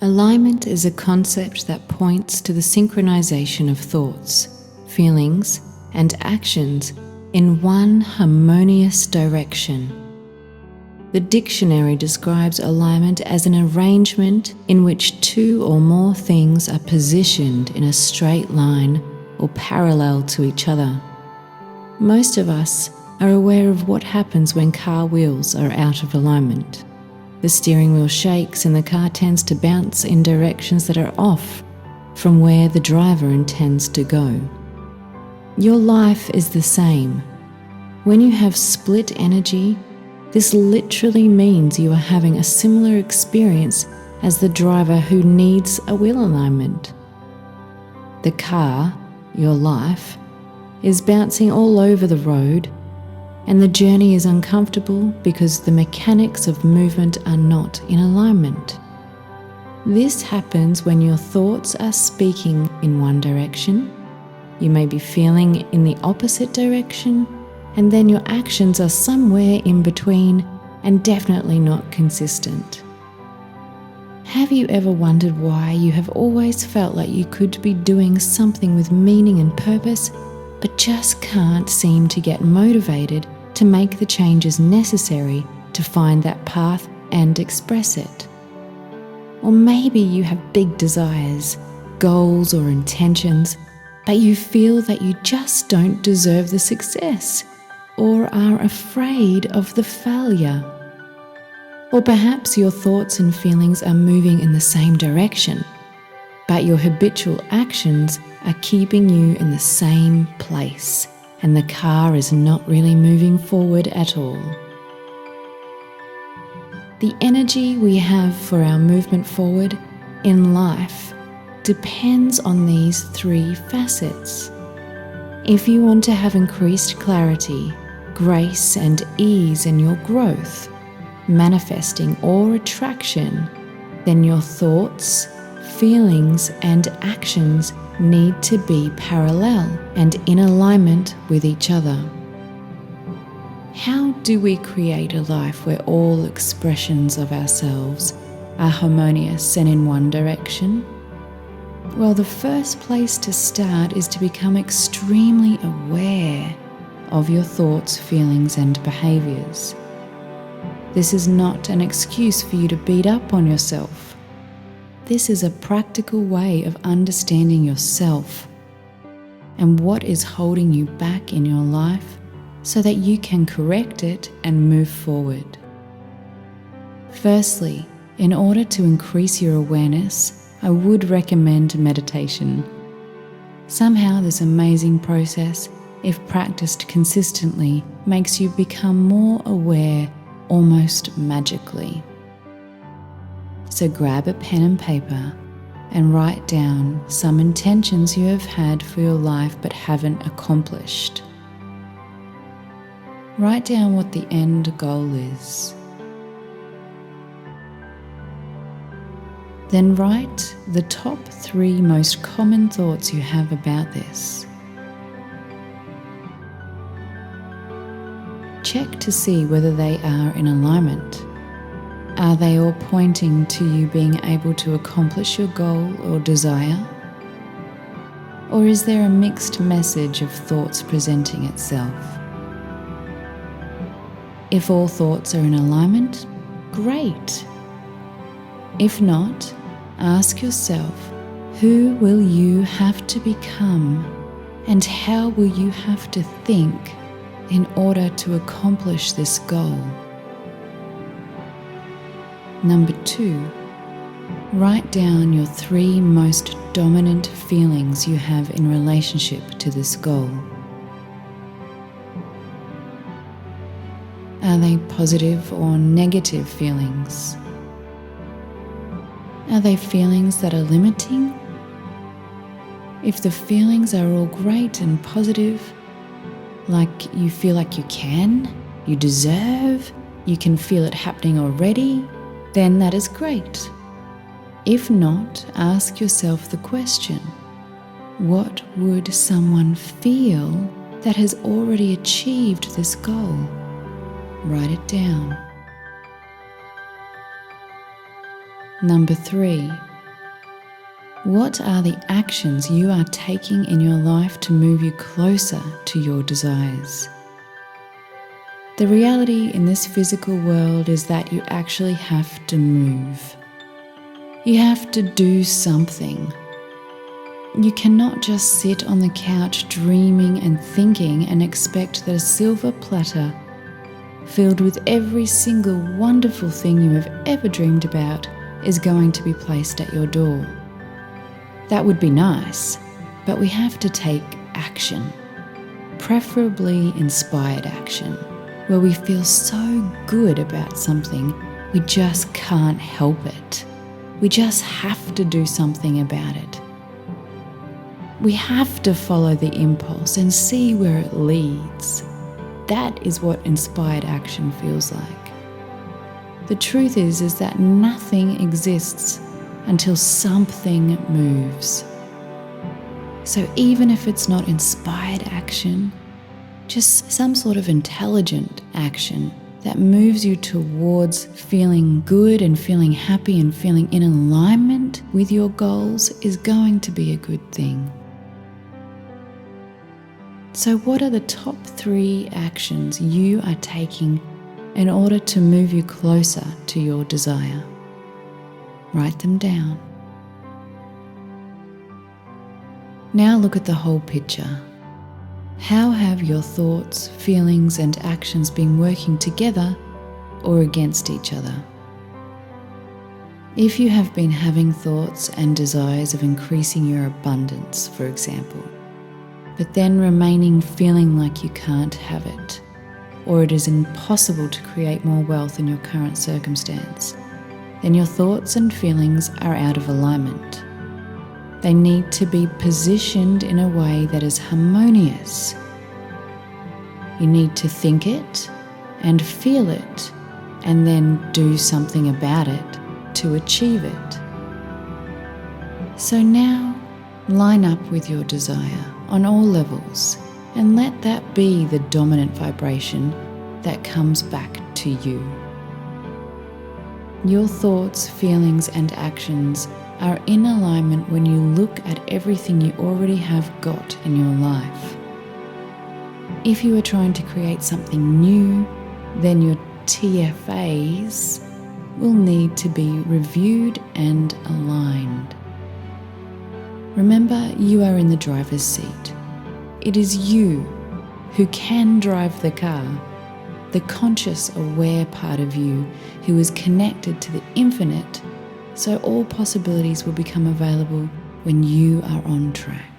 Alignment is a concept that points to the synchronization of thoughts, feelings, and actions in one harmonious direction. The dictionary describes alignment as an arrangement in which two or more things are positioned in a straight line or parallel to each other. Most of us are aware of what happens when car wheels are out of alignment. The steering wheel shakes and the car tends to bounce in directions that are off from where the driver intends to go. Your life is the same. When you have split energy, this literally means you are having a similar experience as the driver who needs a wheel alignment. The car, your life, is bouncing all over the road, and the journey is uncomfortable because the mechanics of movement are not in alignment. This happens when your thoughts are speaking in one direction, you may be feeling in the opposite direction, and then your actions are somewhere in between and definitely not consistent. Have you ever wondered why you have always felt like you could be doing something with meaning and purpose, but just can't seem to get motivated to make the changes necessary to find that path and express it? Or maybe you have big desires, goals or intentions, but you feel that you just don't deserve the success or are afraid of the failure. Or perhaps your thoughts and feelings are moving in the same direction, but your habitual actions are keeping you in the same place, and the car is not really moving forward at all. The energy we have for our movement forward in life depends on these three facets. If you want to have increased clarity, grace, and ease in your growth, manifesting or attraction, then your thoughts, feelings, and actions need to be parallel and in alignment with each other. How do we create a life where all expressions of ourselves are harmonious and in one direction? Well, the first place to start is to become extremely aware of your thoughts, feelings, and behaviors. This is not an excuse for you to beat up on yourself. This is a practical way of understanding yourself and what is holding you back in your life so that you can correct it and move forward. Firstly, in order to increase your awareness, I would recommend meditation. Somehow this amazing process, if practiced consistently, makes you become more aware almost magically. So grab a pen and paper and write down some intentions you have had for your life but haven't accomplished. Write down what the end goal is. Then write the top 3 most common thoughts you have about this. Check to see whether they are in alignment. Are they all pointing to you being able to accomplish your goal or desire? Or is there a mixed message of thoughts presenting itself? If all thoughts are in alignment, great. If not, ask yourself, who will you have to become and how will you have to think in order to accomplish this goal? Number 2, write down your 3 most dominant feelings you have in relationship to this goal. Are they positive or negative feelings? Are they feelings that are limiting? If the feelings are all great and positive, like you feel like you can, you deserve, you can feel it happening already, then that is great. If not, ask yourself the question, what would someone feel that has already achieved this goal? Write it down. Number 3, What are the actions you are taking in your life to move you closer to your desires? The reality in this physical world is that you actually have to move. You have to do something. You cannot just sit on the couch dreaming and thinking and expect that a silver platter filled with every single wonderful thing you have ever dreamed about is going to be placed at your door. That would be nice, but we have to take action, preferably inspired action, where we feel so good about something we just can't help it. We just have to do something about it. We have to follow the impulse and see where it leads. That is what inspired action feels like. The truth is that nothing exists until something moves. So even if it's not inspired action, just some sort of intelligent action that moves you towards feeling good and feeling happy and feeling in alignment with your goals is going to be a good thing. So what are the top 3 actions you are taking in order to move you closer to your desire? Write them down. Now look at the whole picture. How have your thoughts, feelings, and actions been working together or against each other? If you have been having thoughts and desires of increasing your abundance, for example, but then remaining feeling like you can't have it, or it is impossible to create more wealth in your current circumstance, then your thoughts and feelings are out of alignment. They need to be positioned in a way that is harmonious. You need to think it and feel it, and then do something about it to achieve it. So now, line up with your desire on all levels and let that be the dominant vibration that comes back to you. Your thoughts, feelings, and actions are in alignment when you look at everything you already have got in your life. If you are trying to create something new, then your TFAs will need to be reviewed and aligned. Remember, you are in the driver's seat. It is you who can drive the car, the conscious, aware part of you who is connected to the infinite, so all possibilities will become available when you are on track.